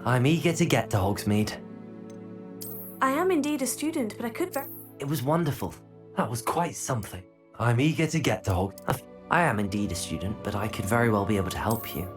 I'm eager to get to Hogsmeade. I am indeed a student, but I could It was wonderful. That was quite something. I'm eager to get to Hogsmeade. I am indeed a student, but I could very well be able to help you.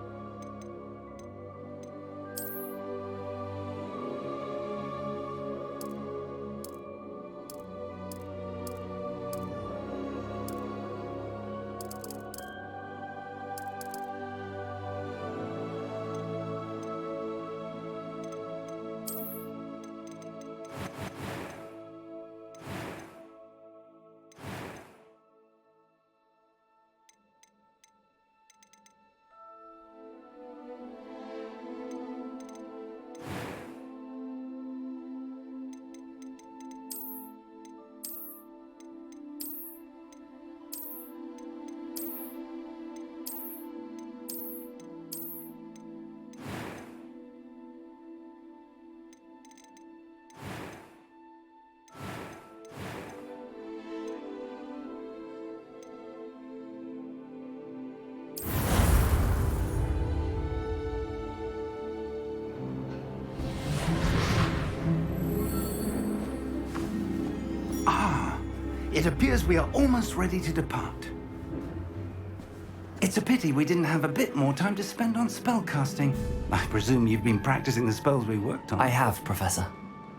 It appears we are almost ready to depart. It's a pity we didn't have a bit more time to spend on spellcasting. I presume you've been practicing the spells we worked on. I have, Professor.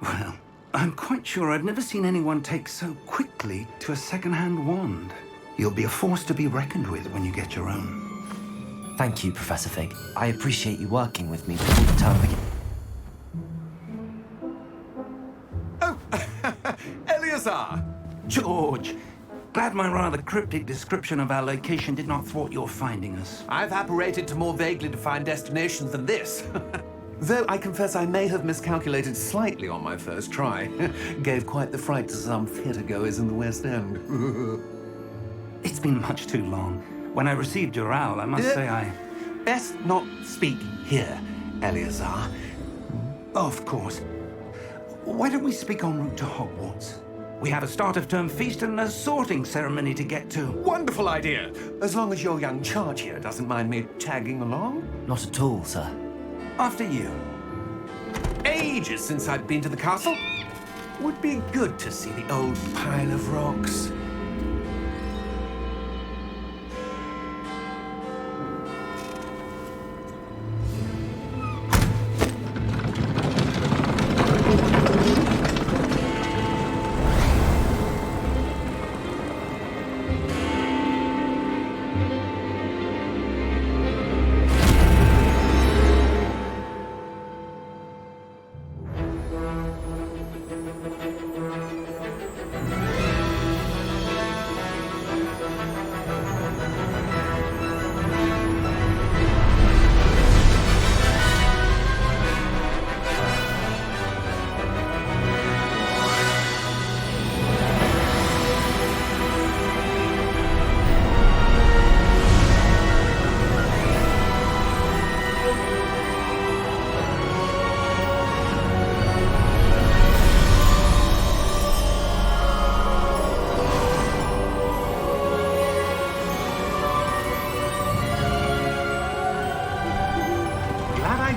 Well, I'm quite sure I've never seen anyone take so quickly to a second-hand wand. You'll be a force to be reckoned with when you get your own. Thank you, Professor Fig. I appreciate you working with me before the term begins. Oh, Eleazar! George, glad my rather cryptic description of our location did not thwart your finding us. I've apparated to more vaguely defined destinations than this. Though I confess I may have miscalculated slightly on my first try. Gave quite the fright to some theatre-goers in the West End. It's been much too long. When I received your owl, I must say I... Best not speak here, Eleazar. Of course. Why don't we speak en route to Hogwarts? We have a start-of-term feast and a sorting ceremony to get to. Wonderful idea! As long as your young charge here doesn't mind me tagging along. Not at all, sir. After you. Ages since I've been to the castle. Would be good to see the old pile of rocks.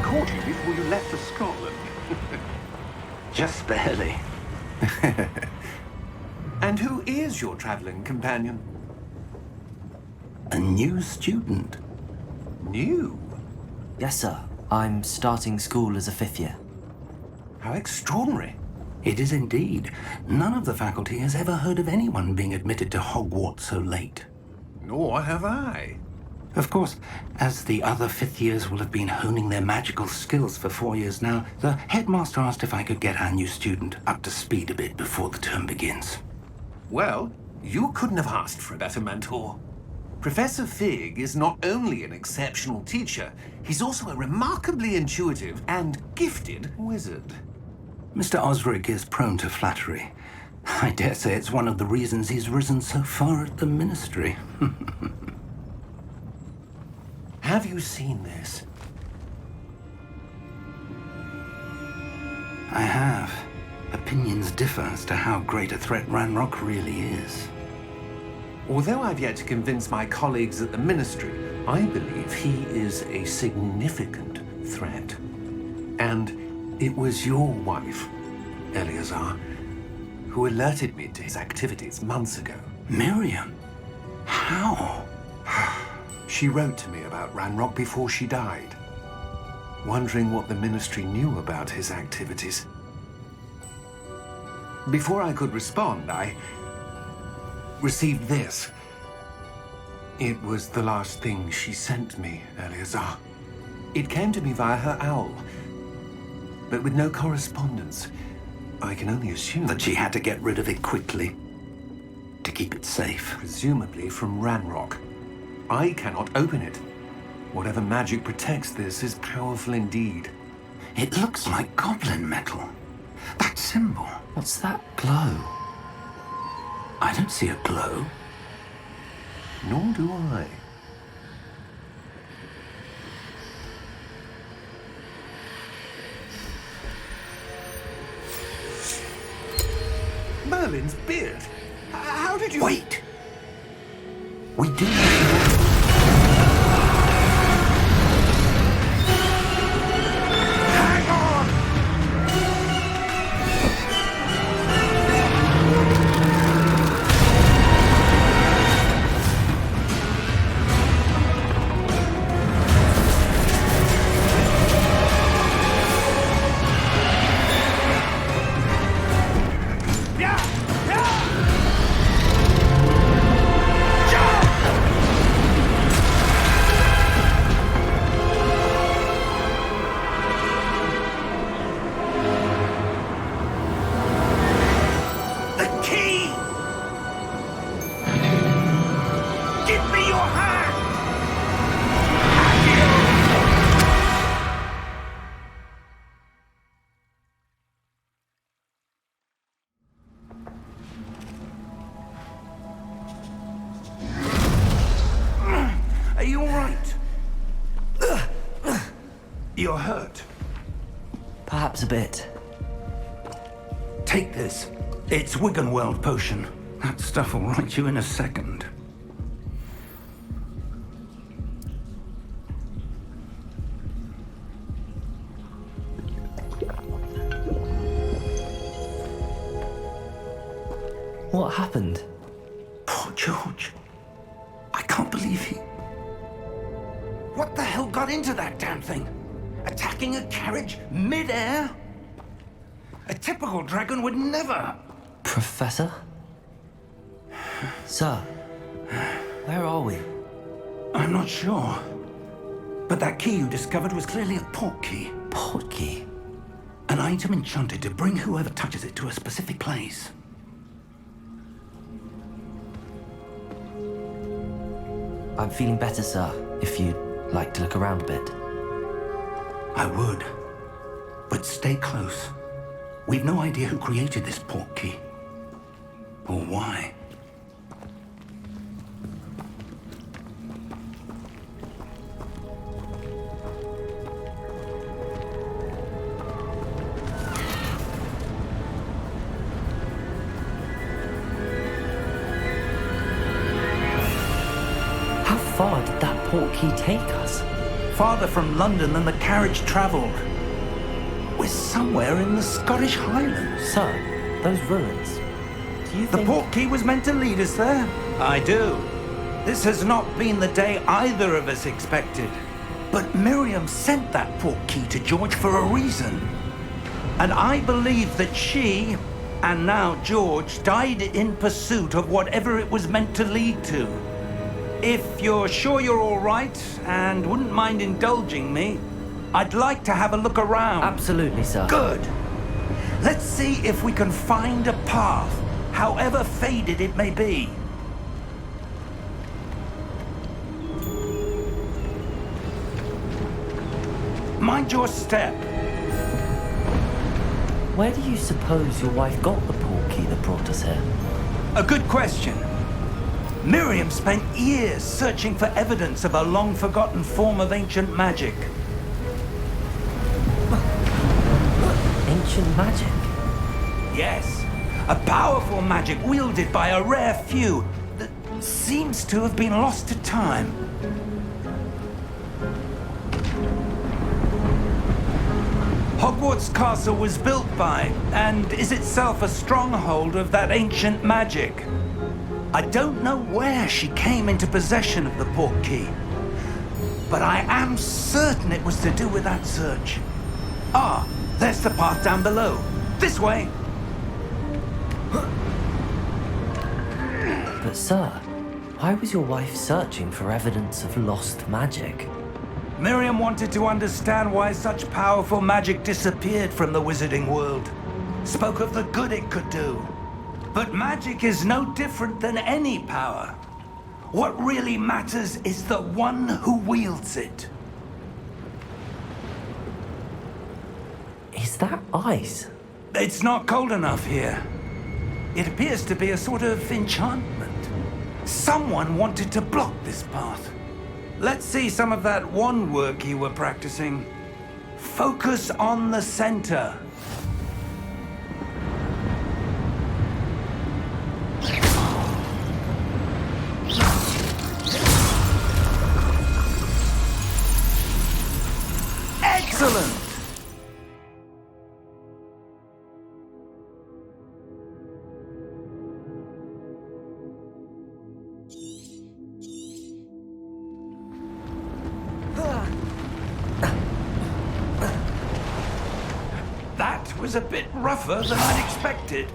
Caught you before you left for Scotland. Just barely. And who is your traveling companion? A new student. New? Yes, sir. I'm starting school as a 5th year. How extraordinary. It is indeed. None of the faculty has ever heard of anyone being admitted to Hogwarts so late. Nor have I. Of course, as the other 5th years will have been honing their magical skills for 4 years now, the headmaster asked if I could get our new student up to speed a bit before the term begins. Well, you couldn't have asked for a better mentor. Professor Fig is not only an exceptional teacher, he's also a remarkably intuitive and gifted wizard. Mr. Osric is prone to flattery. I dare say it's one of the reasons he's risen so far at the ministry. Have you seen this? I have. Opinions differ as to how great a threat Ranrock really is. Although I've yet to convince my colleagues at the Ministry, I believe he is a significant threat. And it was your wife, Eleazar, who alerted me to his activities months ago. Miriam? How? She wrote to me about Ranrock before she died, wondering what the Ministry knew about his activities. Before I could respond, I received this. It was the last thing she sent me, Eleazar. It came to me via her owl, but with no correspondence. I can only assume That she had to get rid of it quickly to keep it safe. presumably from Ranrock. I cannot open it. Whatever magic protects this is powerful indeed. It looks like goblin metal. That symbol. What's that glow? I don't see a glow. Nor do I. Merlin's beard. How did you... Wait! We do. Hang on! The key! Give me your hand! Are you all right? You're hurt. Perhaps a bit. Take this. It's Wiggenweld potion. That stuff will right you in a second. What happened? Poor George. I can't believe he... What the hell got into that damn thing? Attacking a carriage mid-air? A typical dragon would never... Professor? Sir, where are we? I'm not sure. But that key you discovered was clearly a port key. Port key? An item enchanted to bring whoever touches it to a specific place. I'm feeling better, sir, if you'd like to look around a bit. I would. But stay close. We've no idea who created this port key. Or why. How far did that port key take us? Farther from London than the carriage travelled. We're somewhere in the Scottish Highlands. Sir, those ruins. Do you The think... port key was meant to lead us there? I do. This has not been the day either of us expected. But Miriam sent that port key to George for a reason. And I believe that she, and now George, died in pursuit of whatever it was meant to lead to. If you're sure you're all right and wouldn't mind indulging me, I'd like to have a look around. Absolutely, sir. Good. Let's see if we can find a path, however faded it may be. Mind your step. Where do you suppose your wife got the port key that brought us here? A good question. Miriam spent years searching for evidence of a long-forgotten form of ancient magic. Ancient magic? Yes, a powerful magic wielded by a rare few that seems to have been lost to time. Hogwarts Castle was built by, and is itself a stronghold of that ancient magic. I don't know where she came into possession of the portkey, but I am certain it was to do with that search. Ah, there's the path down below. This way! But sir, why was your wife searching for evidence of lost magic? Miriam wanted to understand why such powerful magic disappeared from the wizarding world. Spoke of the good it could do. But magic is no different than any power. What really matters is the one who wields it. Is that ice? It's not cold enough here. It appears to be a sort of enchantment. Someone wanted to block this path. Let's see some of that wand work you were practicing. Focus on the center. Excellent! That was a bit rougher than I'd expected.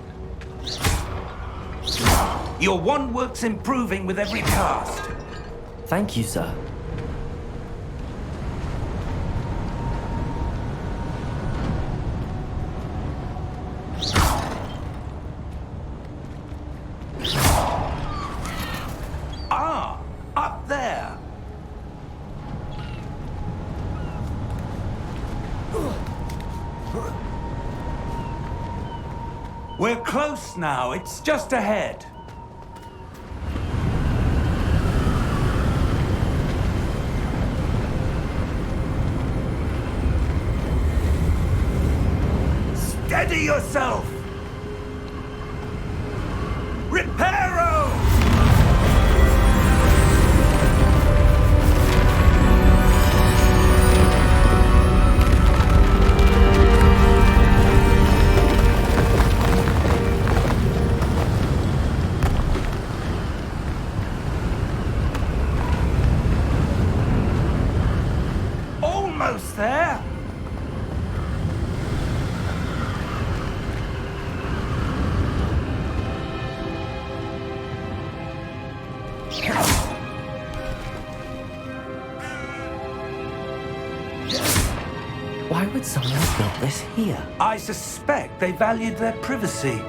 Your wand work's improving with every cast. Thank you, sir. Ah, up there. We're close now. It's just ahead. Steady yourself! Reparo! Almost there! Why would someone have built this here? I suspect they valued their privacy.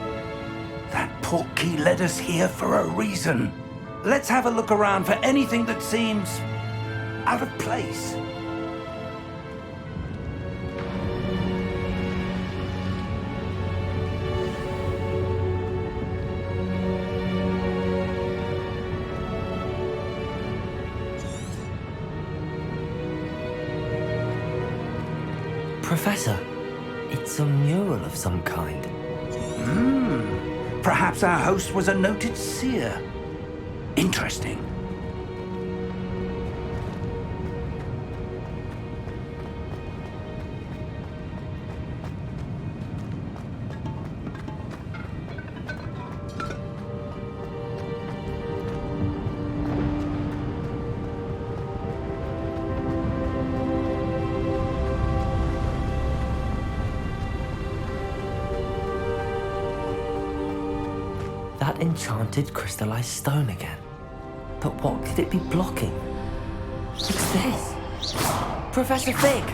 That portkey led us here for a reason. Let's have a look around for anything that seems out of place. Professor, it's a mural of some kind. Perhaps our host was a noted seer. Interesting. That enchanted crystallized stone again. But what could it be blocking? What's this? Professor Fig!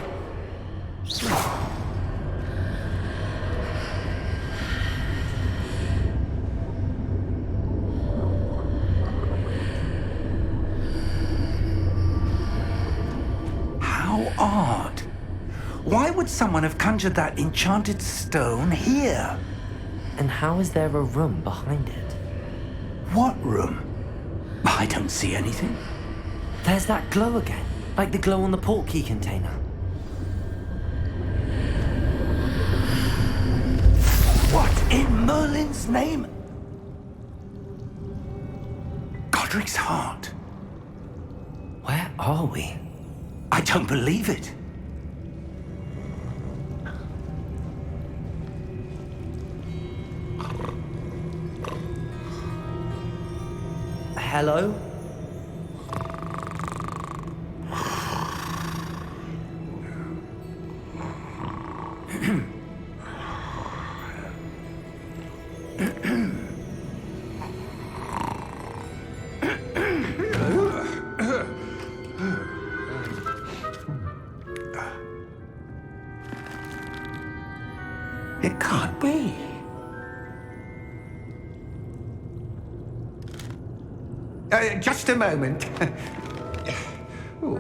How odd. Why would someone have conjured that enchanted stone here? And how is there a room behind it? What room? I don't see anything. There's that glow again, like the glow on the portkey container. What in Merlin's name? Godric's heart. Where are we? I don't believe it. Hello? It can't be. Just a moment. Ooh.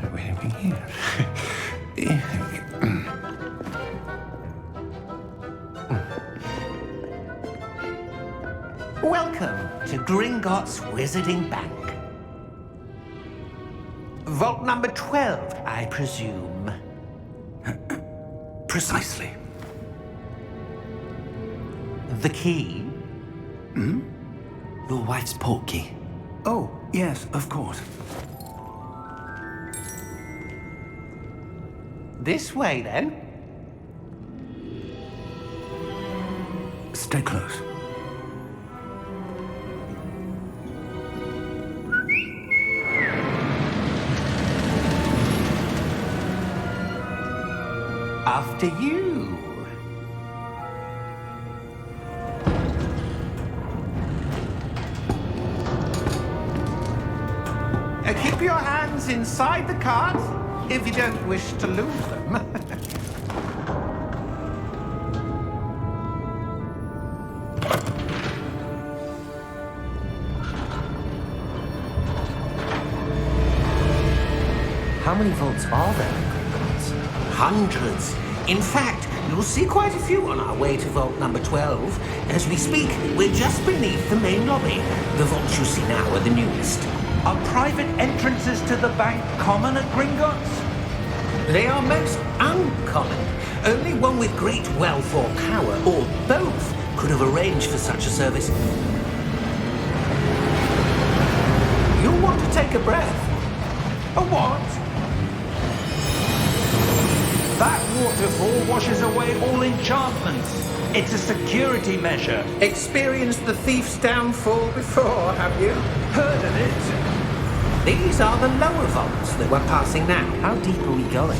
Where are we here? Welcome to Gringotts Wizarding Bank. Vault number 12, I presume. Precisely. The key? Your wife's portkey. Oh, yes, of course. This way, then. Stay close. After you. Keep your hands inside the cart if you don't wish to lose them. How many vaults are there in Gringotts? Hundreds. In fact, you'll see quite a few on our way to vault number 12. As we speak, we're just beneath the main lobby. The vaults you see now are the newest. Are private entrances to the bank common at Gringotts? They are most uncommon. Only one with great wealth or power, or both, could have arranged for such a service. You'll want to take a breath. A what? That waterfall washes away all enchantments. It's a security measure. Experienced the thief's downfall before, have you? Heard of it? These are the lower vaults that we're passing now. How deep are we going?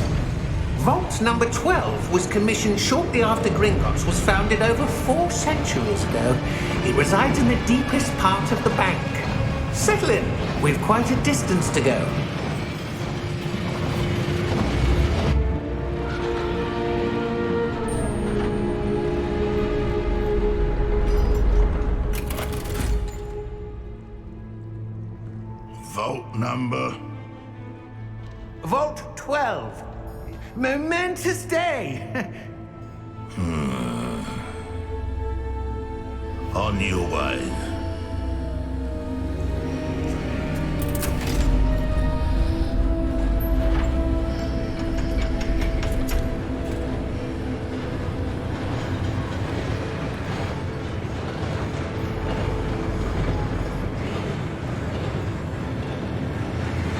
Vault number 12 was commissioned shortly after Gringotts was founded over 4 centuries ago. It resides in the deepest part of the bank. Settle in. We've quite a distance to go. Vault number? Vault 12. Momentous day. On your way.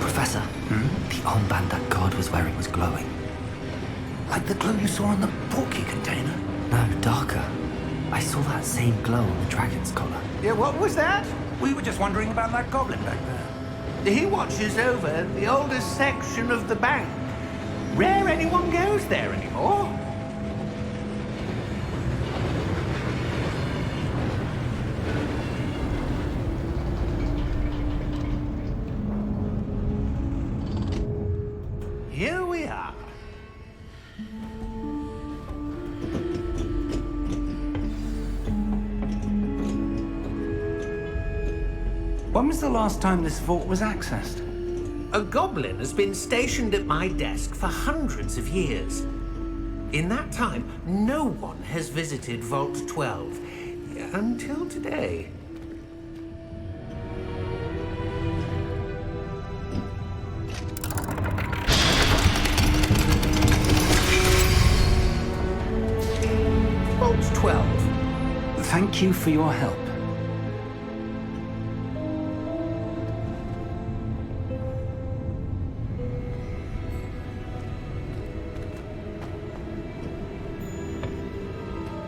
Professor, the armband that guard was wearing was glowing. Like the glow you saw on the portkey container? No, darker. I saw that same glow on the dragon's collar. Yeah, what was that? We were just wondering about that goblin back there. He watches over the oldest section of the bank. Rare anyone goes there anymore. Here we are. When was the last time this vault was accessed? A goblin has been stationed at my desk for hundreds of years. In that time, no one has visited Vault 12 until today. Vault 12. Thank you for your help.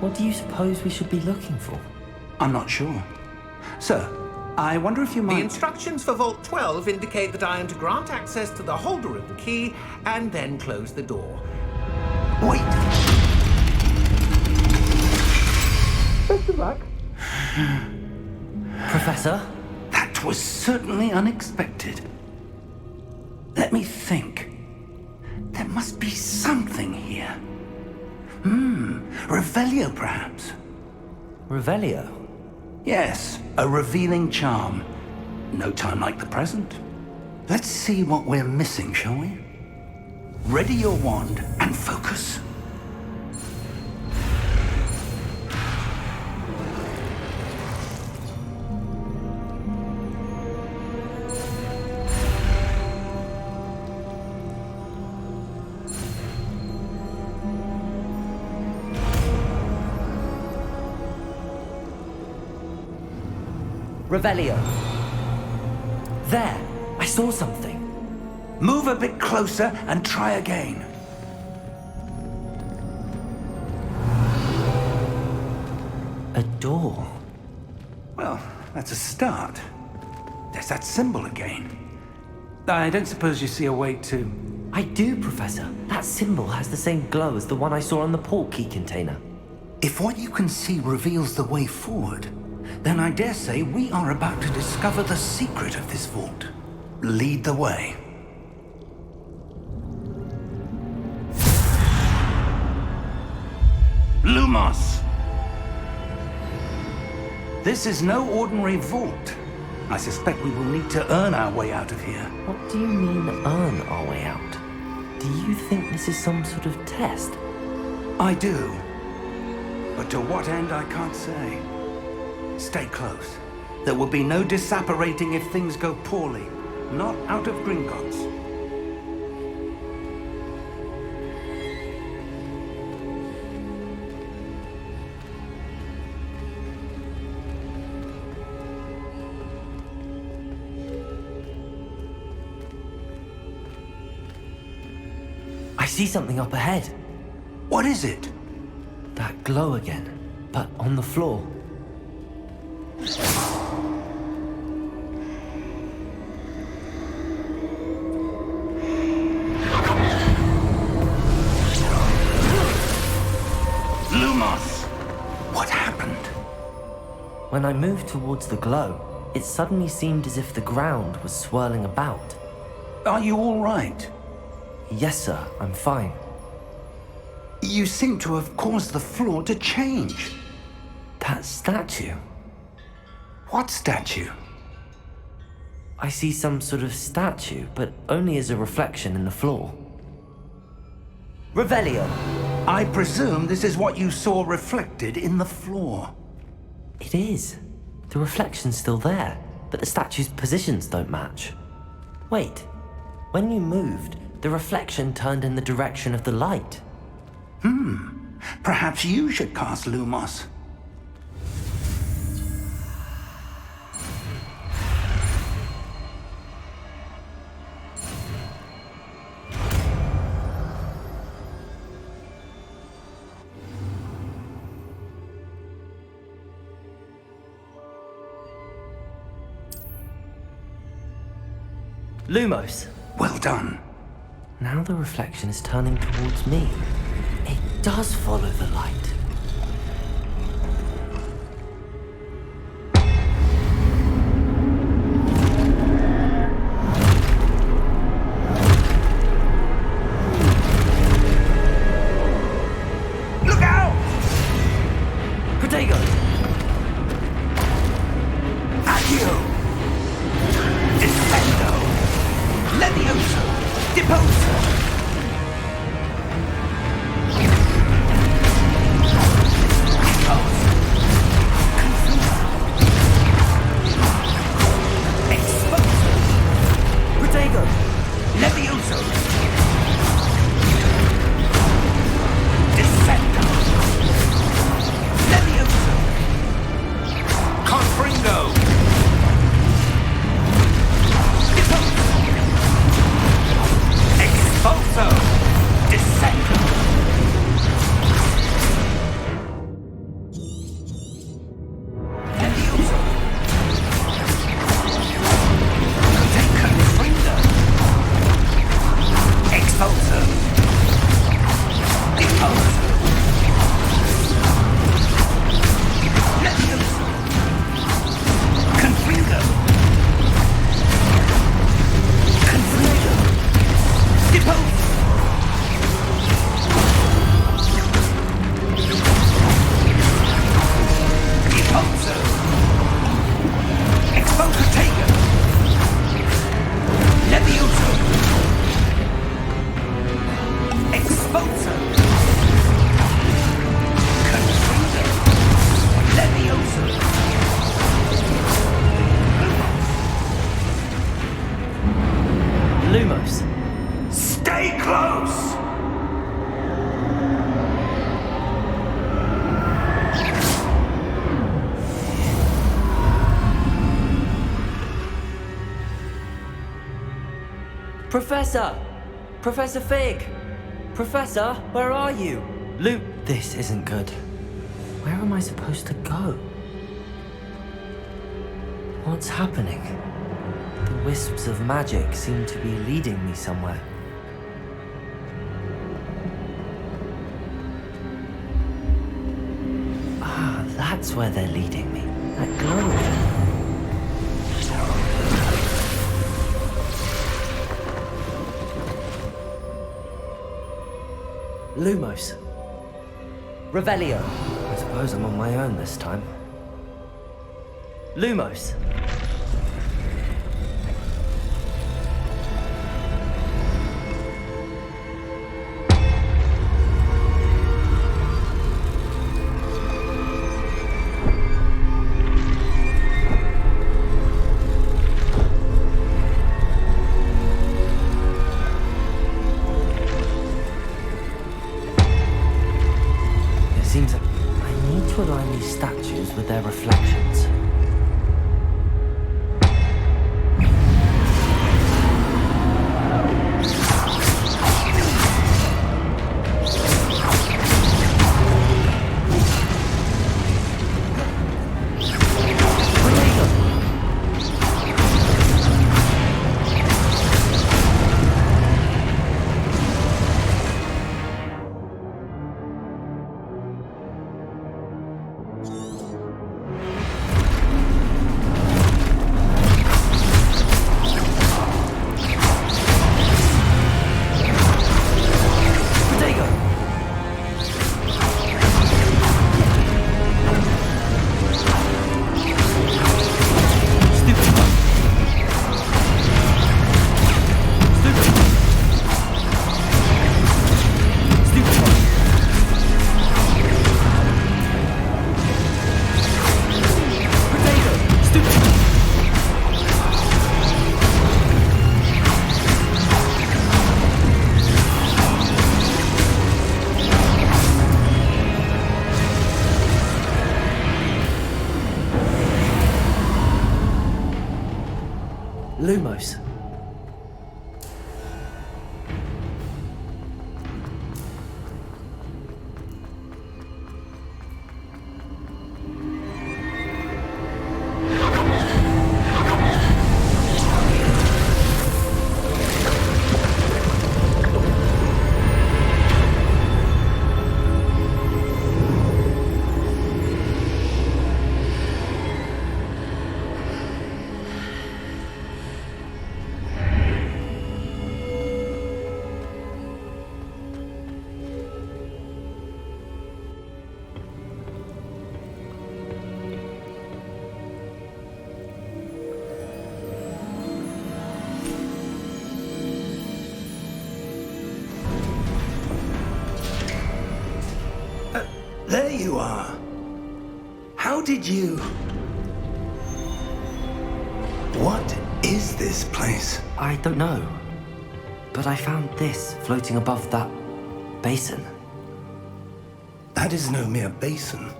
What do you suppose we should be looking for? I'm not sure. Sir, I wonder if you The might... instructions for Vault 12 indicate that I am to grant access to the holder of the key and then close the door. Wait! Professor? That was certainly unexpected. Let me think. There must be something here. Revelio, perhaps? Revelio? Yes, a revealing charm. No time like the present. Let's see what we're missing, shall we? Ready your wand and focus. Revelio. There! I saw something. Move a bit closer and try again. A door. Well, that's a start. There's that symbol again. I don't suppose you see a way to... I do, Professor. That symbol has the same glow as the one I saw on the port key container. If what you can see reveals the way forward, then I dare say we are about to discover the secret of this vault. Lead the way. Lumos! This is no ordinary vault. I suspect we will need to earn our way out of here. What do you mean, earn our way out? Do you think this is some sort of test? I do. But to what end, I can't say. Stay close. There will be no disapparating if things go poorly. Not out of Gringotts. I see something up ahead. What is it? That glow again, but on the floor. Lumos! What happened? When I moved towards the glow, it suddenly seemed as if the ground was swirling about. Are you all right? Yes, sir, I'm fine. You seem to have caused the floor to change. That statue. What statue? I see some sort of statue, but only as a reflection in the floor. Revelio! I presume this is what you saw reflected in the floor. It is. The reflection's still there, but the statue's positions don't match. Wait, when you moved, the reflection turned in the direction of the light. Perhaps you should cast Lumos. Lumos! Well done. Now the reflection is turning towards me. It does follow the light. Look out! Protego! Accio! Defendo! Levioso! Deposo! Protego! Levioso! Descendo! Levioso! Professor! Professor Fig! Professor, where are you? Luke, this isn't good. Where am I supposed to go? What's happening? The wisps of magic seem to be leading me somewhere. Ah, that's where they're leading me. That glow. Lumos. Revelio. I suppose I'm on my own this time. Lumos. Seems like I need to align these statues with their reflections. Lumos. There you are. How did you... What is this place? I don't know. But I found this floating above that basin. That is no mere basin.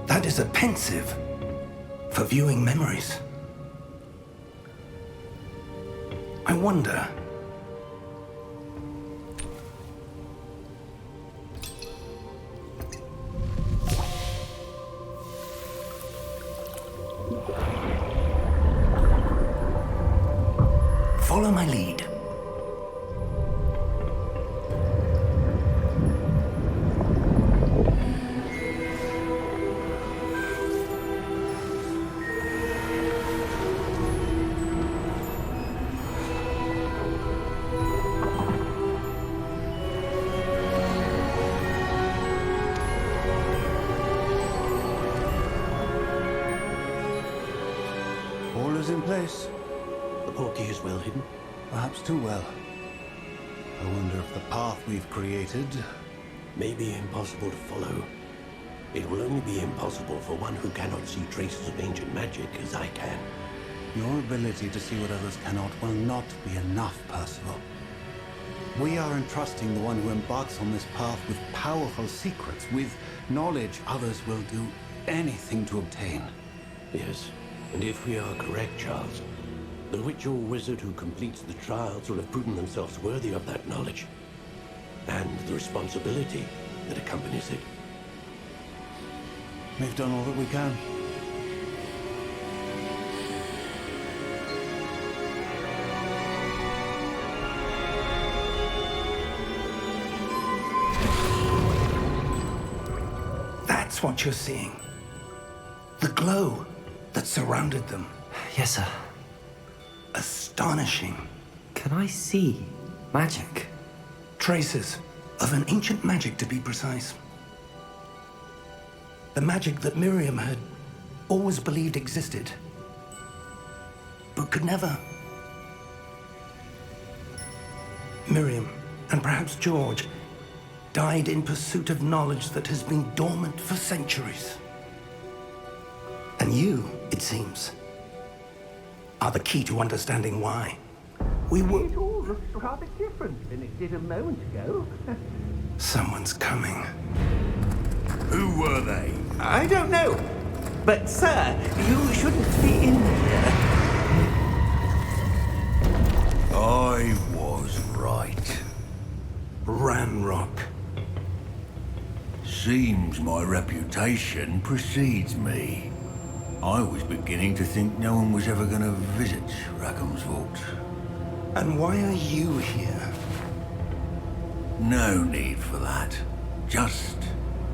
That is a pensive for viewing memories. I wonder... Follow my lead. All is in place. The portkey is well hidden. Perhaps too well. I wonder if the path we've created... May be impossible to follow. It will only be impossible for one who cannot see traces of ancient magic as I can. Your ability to see what others cannot will not be enough, Percival. We are entrusting the one who embarks on this path with powerful secrets, with knowledge others will do anything to obtain. Yes, and if we are correct, Charles, The witch or wizard who completes the trials will have proven themselves worthy of that knowledge, and the responsibility that accompanies it. We've done all that we can. That's what you're seeing. The glow that surrounded them. Yes, sir. Astonishing. Can I see magic? Traces of an ancient magic, to be precise. The magic that Miriam had always believed existed, but could never. Miriam, and perhaps George, died in pursuit of knowledge that has been dormant for centuries. And you, it seems, are the key to understanding why. We were... It all looks rather different than it did a moment ago. Someone's coming. Who were they? I don't know. But, sir, you shouldn't be in here. I was right. Ranrock. Seems my reputation precedes me. I was beginning to think no one was ever going to visit Rackham's vault. And why are you here? No need for that. Just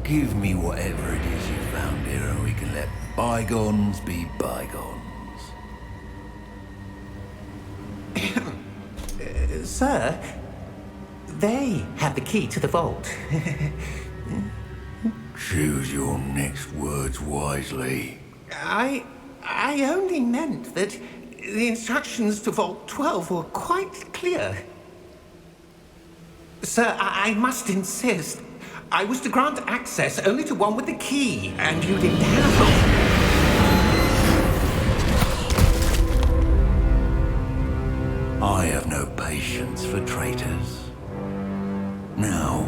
give me whatever it is you found here and we can let bygones be bygones. Sir, they have the key to the vault. Choose your next words wisely. I only meant that the instructions to Vault 12 were quite clear. Sir, I must insist. I was to grant access only to one with the key, and you didn't have. I have no patience for traitors. Now,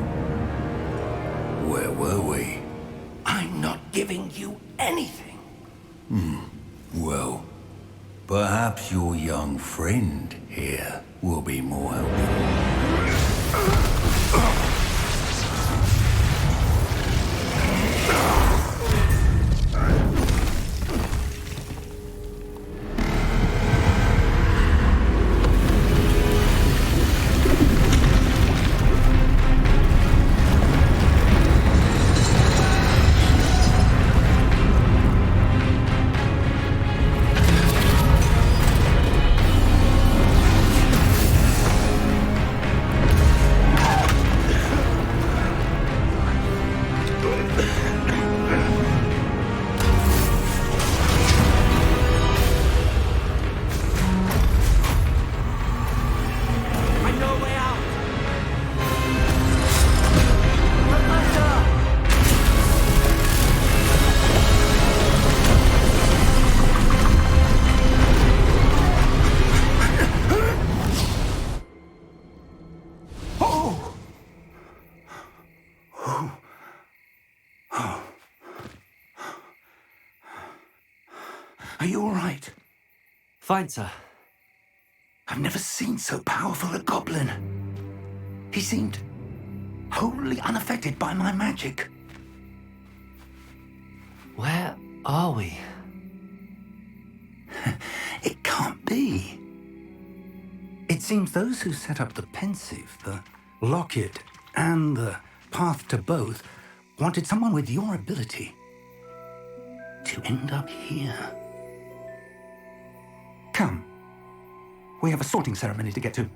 where were we? I'm not giving you anything. Well, perhaps your young friend here will be more helpful. Are you all right? Fine, sir. I've never seen so powerful a goblin. He seemed wholly unaffected by my magic. Where are we? It can't be. It seems those who set up the pensive, the locket, and the path to both wanted someone with your ability to end up here. Come. We have a sorting ceremony to get to.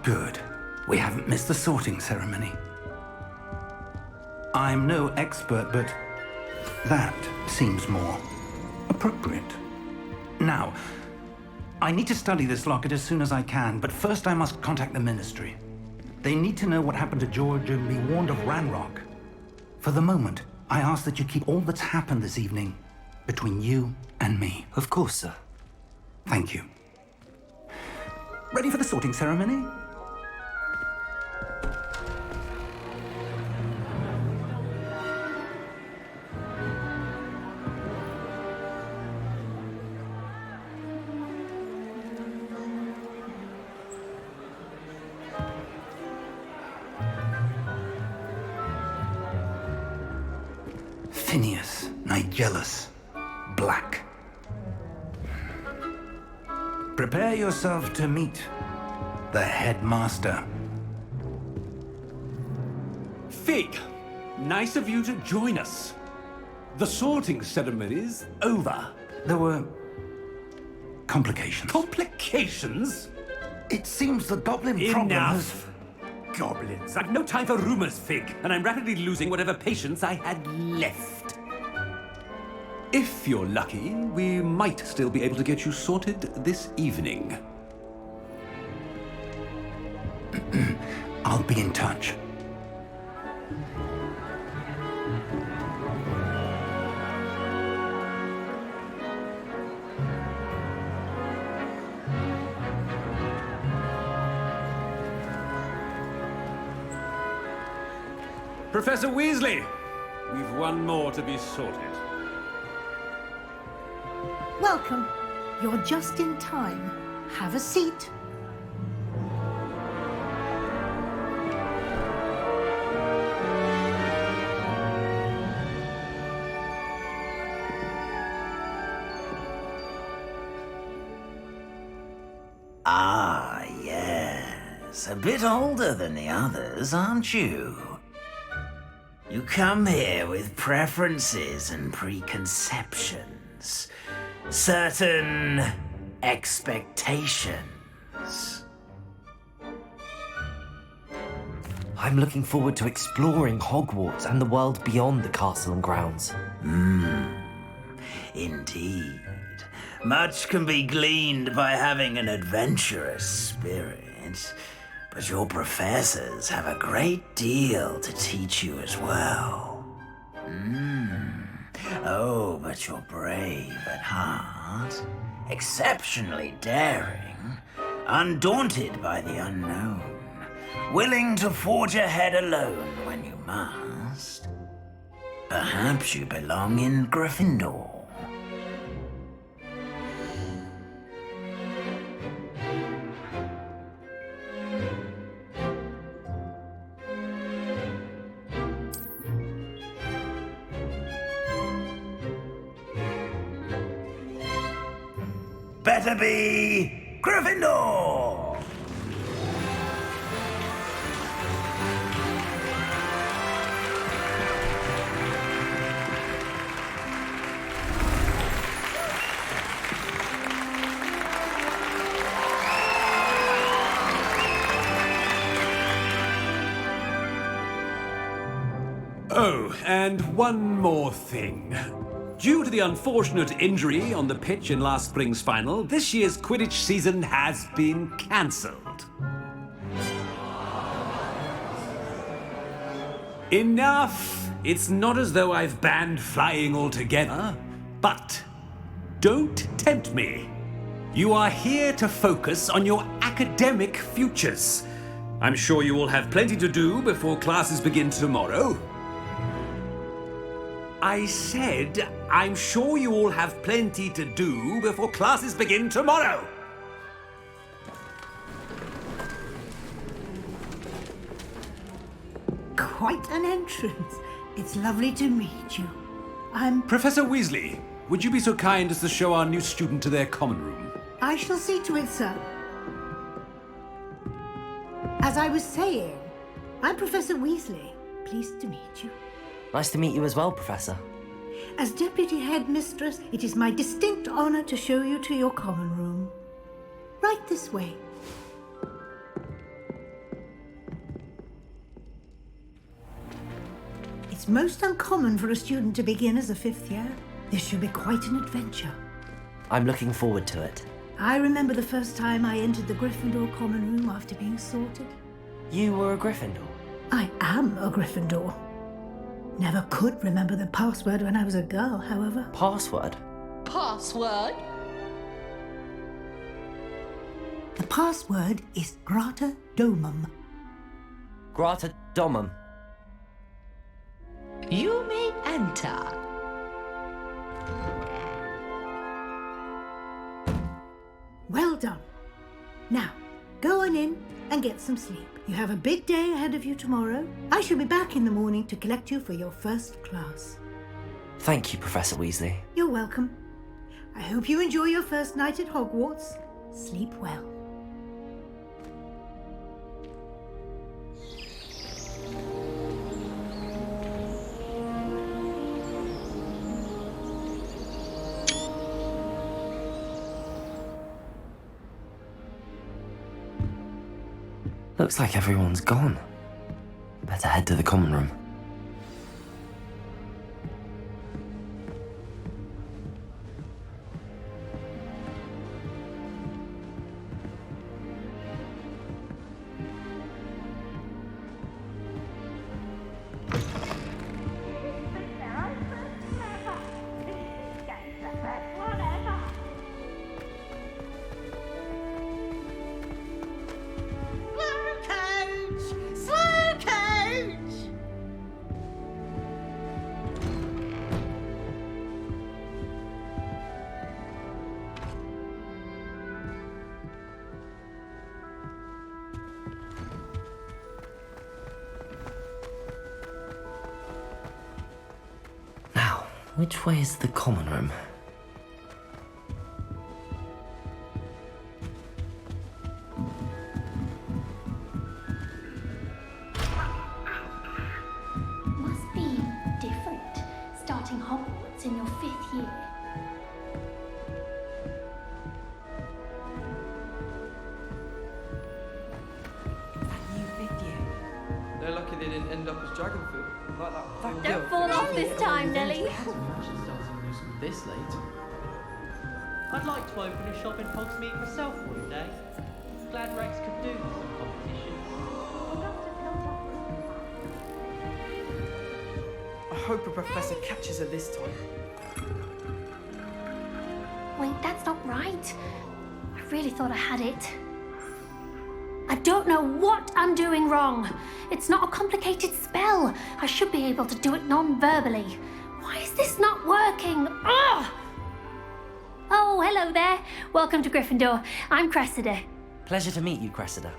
Good. We haven't missed the sorting ceremony. I'm no expert, but that seems more appropriate. Now, I need to study this locket as soon as I can, but first I must contact the Ministry. They need to know what happened to George and be warned of Ranrock. For the moment, I ask that you keep all that's happened this evening between you and me. Of course, sir. Thank you. Ready for the sorting ceremony? Phineas, Nigellus, Black. Prepare yourself to meet the headmaster. Fig, nice of you to join us. The sorting ceremony's over. There were complications. Complications? It seems the goblin problem has... Enough! Goblins. I've no time for rumors, Fig, and I'm rapidly losing whatever patience I had left. If you're lucky, we might still be able to get you sorted this evening. I'll be in touch. Professor Weasley, we've one more to be sorted. Welcome. You're just in time. Have a seat. Ah, yes. A bit older than the others, aren't you? You come here with preferences and preconceptions. Certain expectations. I'm looking forward to exploring Hogwarts and the world beyond the castle and grounds. Indeed. Much can be gleaned by having an adventurous spirit, but your professors have a great deal to teach you as well. Oh, but you're brave at heart, exceptionally daring, undaunted by the unknown, willing to forge ahead alone when you must. Perhaps you belong in Gryffindor. Better be Gryffindor! Oh, and one more thing. Due to the unfortunate injury on the pitch in last spring's final, this year's Quidditch season has been cancelled. Enough! It's not as though I've banned flying altogether, but don't tempt me. You are here to focus on your academic futures. I'm sure you will have plenty to do before classes begin tomorrow. I said, I'm sure you all have plenty to do before classes begin tomorrow. Quite an entrance. It's lovely to meet you. Professor Weasley, would you be so kind as to show our new student to their common room? I shall see to it, sir. As I was saying, I'm Professor Weasley. Pleased to meet you. Nice to meet you as well, Professor. As Deputy Headmistress, it is my distinct honor to show you to your common room. Right this way. It's most uncommon for a student to begin as a 5th year. This should be quite an adventure. I'm looking forward to it. I remember the first time I entered the Gryffindor common room after being sorted. You were a Gryffindor? I am a Gryffindor. Never could remember the password when I was a girl, however. Password? Password? The password is Grata Domum. Grata Domum. You may enter. Well done. Now, go on in and get some sleep. You have a big day ahead of you tomorrow. I shall be back in the morning to collect you for your first class. Thank you, Professor Weasley. You're welcome. I hope you enjoy your first night at Hogwarts. Sleep well. Looks like everyone's gone. Better head to the common room. Which way is the common room? Must be different, starting Hogwarts in your 5th year. They're lucky they didn't end up as dragon food. Like that. Don't fall off this time, Nelly. This late. I'd like to open a shop in Hogsmeade myself one day. Glad Rex could do with some competition. I hope a professor catches her this time. Wait, that's not right. I really thought I had it. I don't know what I'm doing wrong. It's not a complicated spell. I should be able to do it non-verbally. Why is this not working? Ugh! Oh, hello there. Welcome to Gryffindor. I'm Cressida. Pleasure to meet you, Cressida.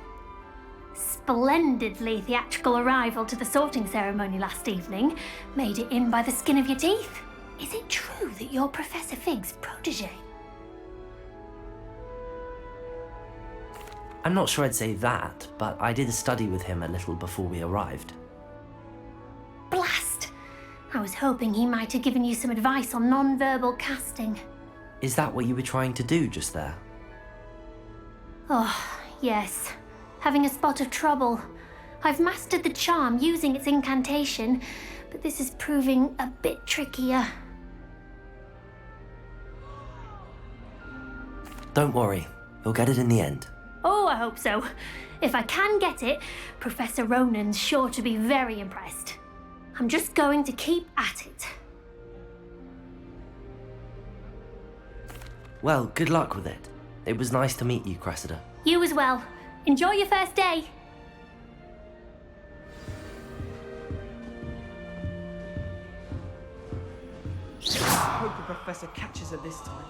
Splendidly theatrical arrival to the sorting ceremony last evening. Made it in by the skin of your teeth. Is it true that you're Professor Fig's protege? I'm not sure I'd say that, but I did study with him a little before we arrived. Blast! I was hoping he might have given you some advice on non-verbal casting. Is that what you were trying to do just there? Oh, yes. Having a spot of trouble. I've mastered the charm using its incantation, but this is proving a bit trickier. Don't worry, you'll get it in the end. Oh, I hope so. If I can get it, Professor Ronan's sure to be very impressed. I'm just going to keep at it. Well, good luck with it. It was nice to meet you, Cressida. You as well. Enjoy your first day. I hope the professor catches her this time.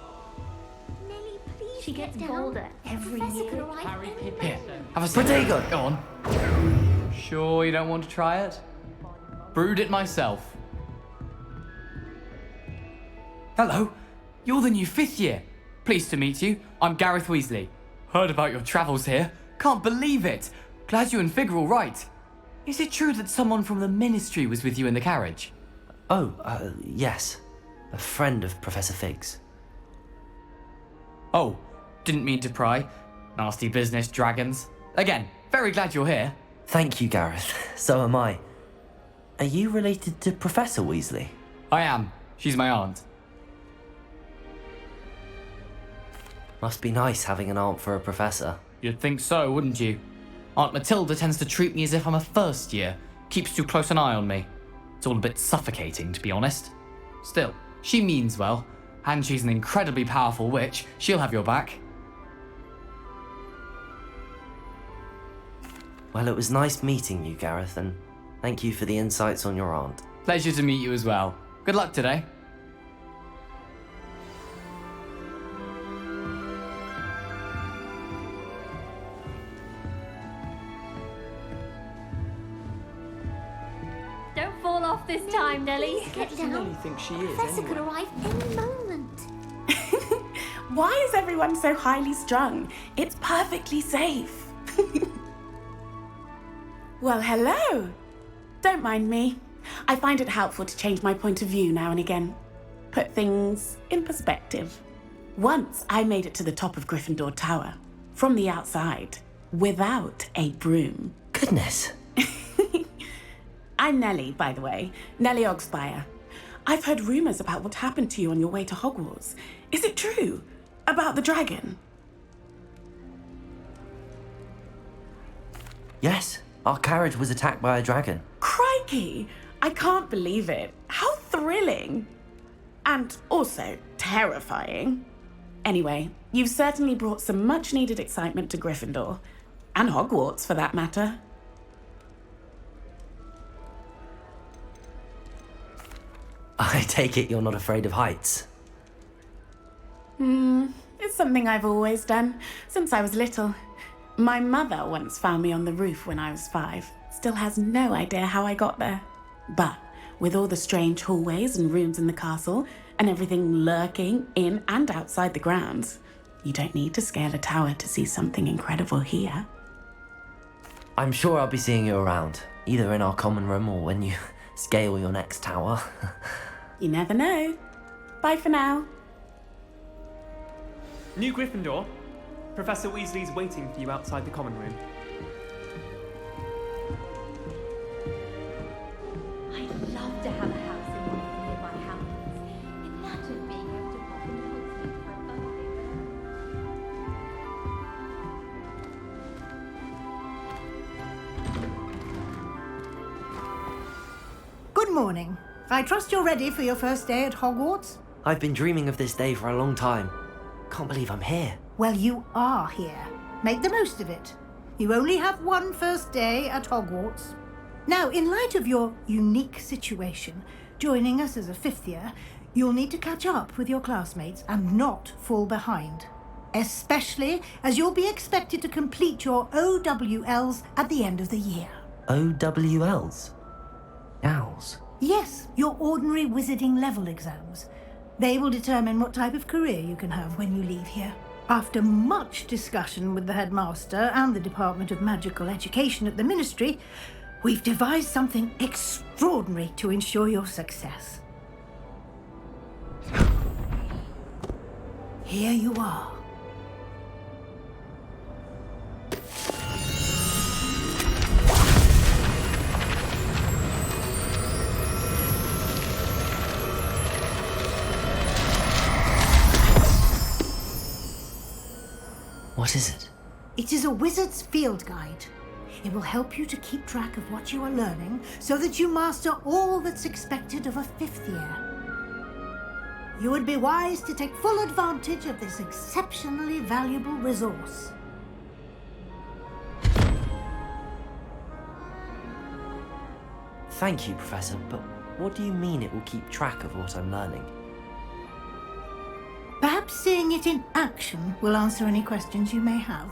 Nelly, please. She gets bolder every year. Harry Pitt. Here, have a sip. Protego! Go on. Sure you don't want to try it? Brewed it myself. Hello, you're the new 5th year. Pleased to meet you. I'm Gareth Weasley. Heard about your travels here. Can't believe it. Glad you and Fig are all right. Is it true that someone from the Ministry was with you in the carriage? Oh, yes. A friend of Professor Fig's. Oh, didn't mean to pry. Nasty business, dragons. Again, very glad you're here. Thank you, Gareth. So am I. Are you related to Professor Weasley? I am. She's my aunt. Must be nice having an aunt for a professor. You'd think so, wouldn't you? Aunt Matilda tends to treat me as if I'm a first year. Keeps too close an eye on me. It's all a bit suffocating, to be honest. Still, she means well, and she's an incredibly powerful witch. She'll have your back. Well, it was nice meeting you, Gareth, and thank you for the insights on your aunt. Pleasure to meet you as well. Good luck today. Don't fall off this time, Nellie. Get down. Nellie thinks she is, Professor anyway. could arrive any moment. Why is everyone so highly strung? It's perfectly safe. Well, hello. Don't mind me. I find it helpful to change my point of view now and again. Put things in perspective. Once I made it to the top of Gryffindor Tower, from the outside, without a broom. Goodness. I'm Nellie, by the way. Nellie Ogspire. I've heard rumours about what happened to you on your way to Hogwarts. Is it true? About the dragon? Yes, our carriage was attacked by a dragon. Crikey! I can't believe it. How thrilling! And also terrifying. Anyway, you've certainly brought some much-needed excitement to Gryffindor. And Hogwarts, for that matter. I take it you're not afraid of heights. It's something I've always done, since I was little. My mother once found me on the roof when I was 5. Still has no idea how I got there. But with all the strange hallways and rooms in the castle, and everything lurking in and outside the grounds, you don't need to scale a tower to see something incredible here. I'm sure I'll be seeing you around, either in our common room or when you scale your next tower. You never know. Bye for now. New Gryffindor, Professor Weasley's waiting for you outside the common room. I'd love to have a house in one of the nearby hamlets. Imagine being able to pop in Hogsmeade for a birthday. Good morning. I trust you're ready for your first day at Hogwarts? I've been dreaming of this day for a long time. Can't believe I'm here. Well, you are here. Make the most of it. You only have one first day at Hogwarts. Now, in light of your unique situation, joining us as a fifth year, you'll need to catch up with your classmates and not fall behind. Especially as you'll be expected to complete your OWLs at the end of the year. OWLs? Owls? Yes, your ordinary wizarding level exams. They will determine what type of career you can have when you leave here. After much discussion with the headmaster and the Department of Magical Education at the Ministry, we've devised something extraordinary to ensure your success. Here you are. What is it? It is a wizard's field guide. It will help you to keep track of what you are learning so that you master all that's expected of a fifth year. You would be wise to take full advantage of this exceptionally valuable resource. Thank you, Professor, but what do you mean it will keep track of what I'm learning? Perhaps seeing it in action will answer any questions you may have.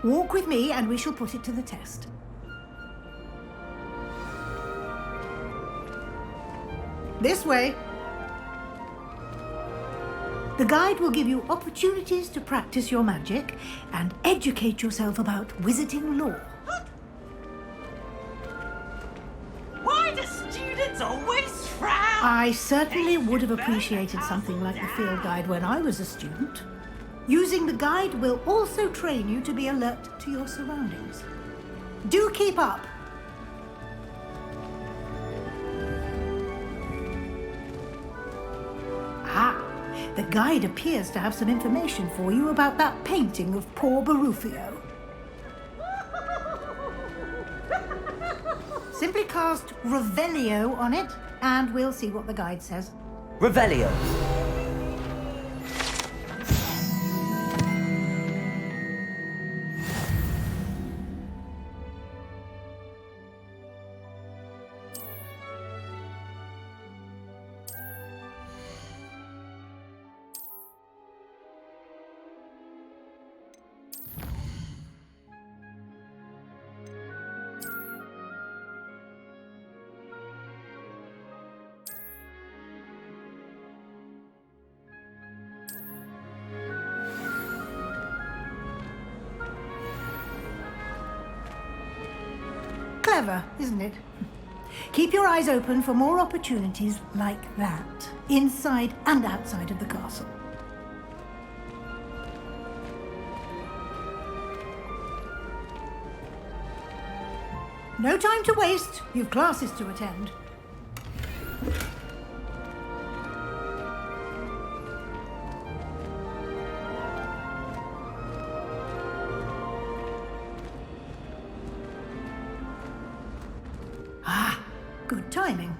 Walk with me and we shall put it to the test. This way. The guide will give you opportunities to practice your magic and educate yourself about wizarding lore. Why do students always frown? I certainly would have appreciated something like the field guide when I was a student. Using the guide will also train you to be alert to your surroundings. Do keep up. The guide appears to have some information for you about that painting of poor Barufio. Simply cast Revelio on it, and we'll see what the guide says. Revelio. Clever, isn't it? Keep your eyes open for more opportunities like that, inside and outside of the castle. No time to waste. You've classes to attend. Good timing.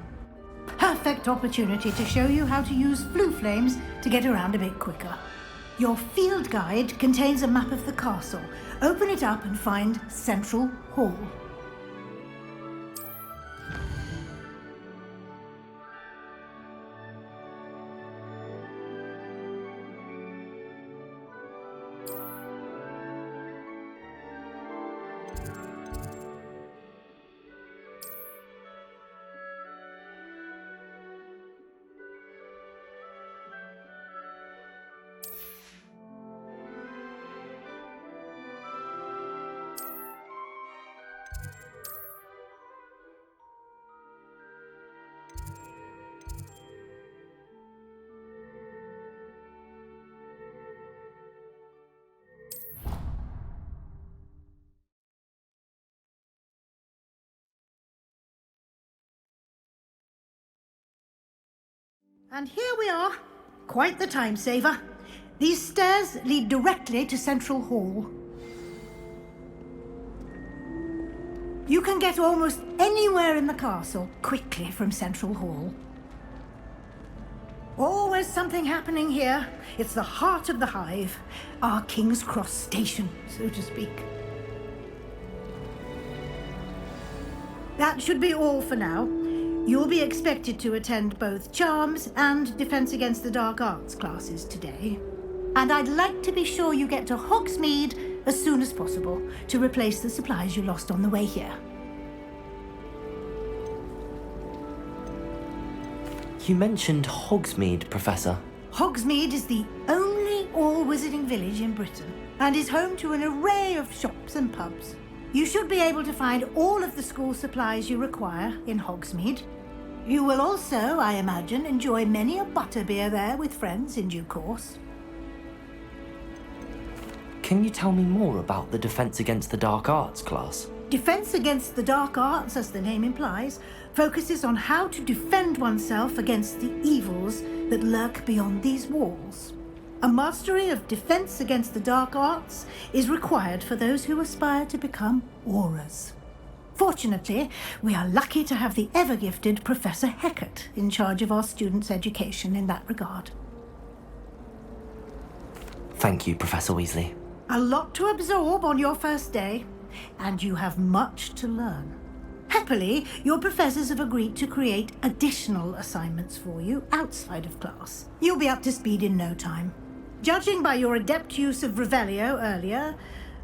Perfect opportunity to show you how to use flue flames to get around a bit quicker. Your field guide contains a map of the castle. Open it up and find Central Hall. And here we are. Quite the time saver. These stairs lead directly to Central Hall. You can get almost anywhere in the castle quickly from Central Hall. Always something happening here. It's the heart of the hive, our King's Cross station, so to speak. That should be all for now. You'll be expected to attend both Charms and Defense Against the Dark Arts classes today. And I'd like to be sure you get to Hogsmeade as soon as possible to replace the supplies you lost on the way here. You mentioned Hogsmeade, Professor. Hogsmeade is the only all-wizarding village in Britain and is home to an array of shops and pubs. You should be able to find all of the school supplies you require in Hogsmeade. You will also, I imagine, enjoy many a butterbeer there with friends in due course. Can you tell me more about the Defense Against the Dark Arts class? Defense Against the Dark Arts, as the name implies, focuses on how to defend oneself against the evils that lurk beyond these walls. A mastery of Defense Against the Dark Arts is required for those who aspire to become Aurors. Fortunately, we are lucky to have the ever-gifted Professor Hecat in charge of our students' education in that regard. Thank you, Professor Weasley. A lot to absorb on your first day, and you have much to learn. Happily, your professors have agreed to create additional assignments for you outside of class. You'll be up to speed in no time. Judging by your adept use of Revelio earlier,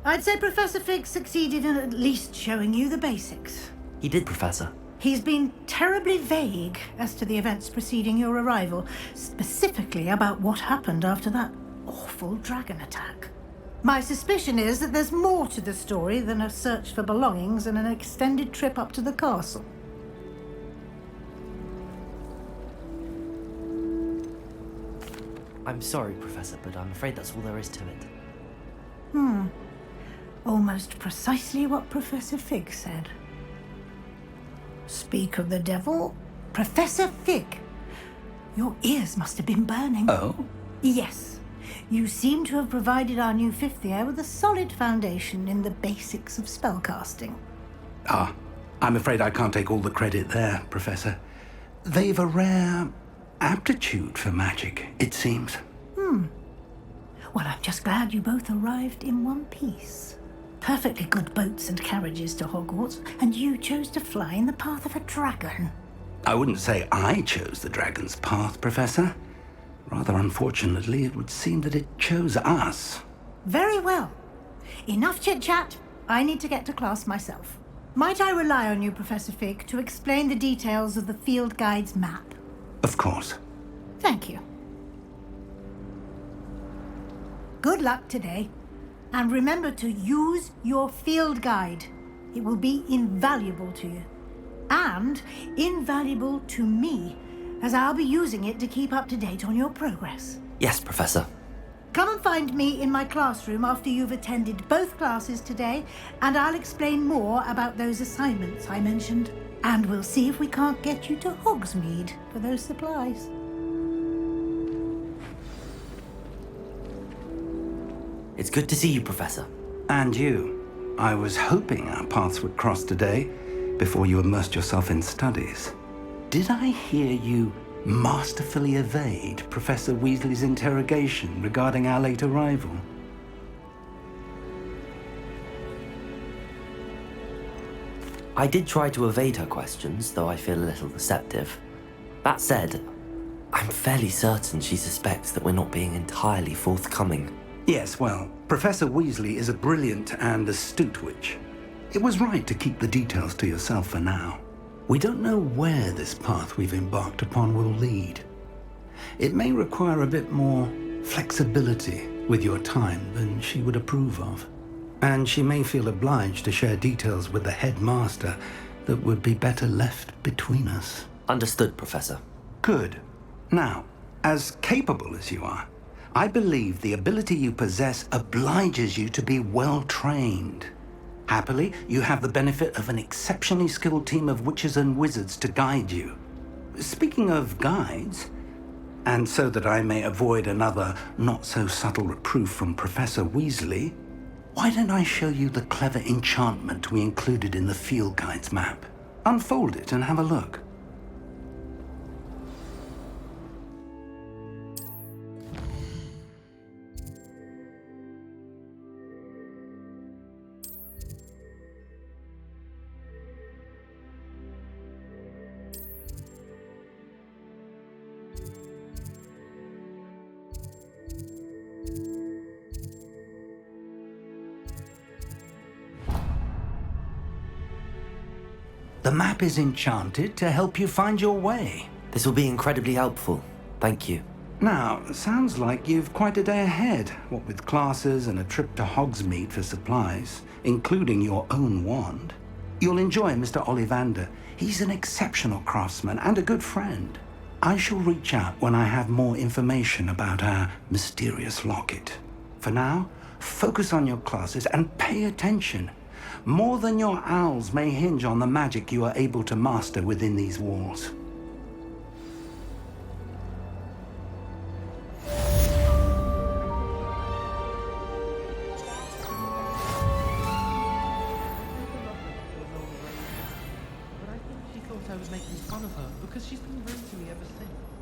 I'd say Professor Fig succeeded in at least showing you the basics. He did, Professor. He's been terribly vague as to the events preceding your arrival, specifically about what happened after that awful dragon attack. My suspicion is that there's more to the story than a search for belongings and an extended trip up to the castle. I'm sorry, Professor, but I'm afraid that's all there is to it. Almost precisely what Professor Fig said. Speak of the devil, Professor Fig. Your ears must have been burning. Oh? Yes. You seem to have provided our new fifth year with a solid foundation in the basics of spellcasting. Ah, I'm afraid I can't take all the credit there, Professor. They've a rare aptitude for magic, it seems. Well, I'm just glad you both arrived in one piece. Perfectly good boats and carriages to Hogwarts, and you chose to fly in the path of a dragon. I wouldn't say I chose the dragon's path, Professor. Rather unfortunately, it would seem that it chose us. Very well. Enough chit-chat. I need to get to class myself. Might I rely on you, Professor Fig, to explain the details of the field guide's map? Of course. Thank you. Good luck today. And remember to use your field guide. It will be invaluable to you. And invaluable to me, as I'll be using it to keep up to date on your progress. Yes, Professor. Come and find me in my classroom after you've attended both classes today, and I'll explain more about those assignments I mentioned. And we'll see if we can't get you to Hogsmeade for those supplies. It's good to see you, Professor. And you. I was hoping our paths would cross today, before you immersed yourself in studies. Did I hear you masterfully evade Professor Weasley's interrogation regarding our late arrival? I did try to evade her questions, though I feel a little receptive. That said, I'm fairly certain she suspects that we're not being entirely forthcoming. Yes, well, Professor Weasley is a brilliant and astute witch. It was right to keep the details to yourself for now. We don't know where this path we've embarked upon will lead. It may require a bit more flexibility with your time than she would approve of. And she may feel obliged to share details with the headmaster that would be better left between us. Understood, Professor. Good. Now, as capable as you are, I believe the ability you possess obliges you to be well trained. Happily, you have the benefit of an exceptionally skilled team of witches and wizards to guide you. Speaking of guides, and so that I may avoid another not-so-subtle reproof from Professor Weasley, why don't I show you the clever enchantment we included in the field guide's map? Unfold it and have a look. The map is enchanted to help you find your way. This will be incredibly helpful. Thank you. Now, sounds like you've quite a day ahead, what with classes and a trip to Hogsmeade for supplies, including your own wand. You'll enjoy Mr. Ollivander. He's an exceptional craftsman and a good friend. I shall reach out when I have more information about our mysterious locket. For now, focus on your classes and pay attention. More than your owls may hinge on the magic you are able to master within these walls. But I think she thought I was making fun of her because she's been rude to me ever since.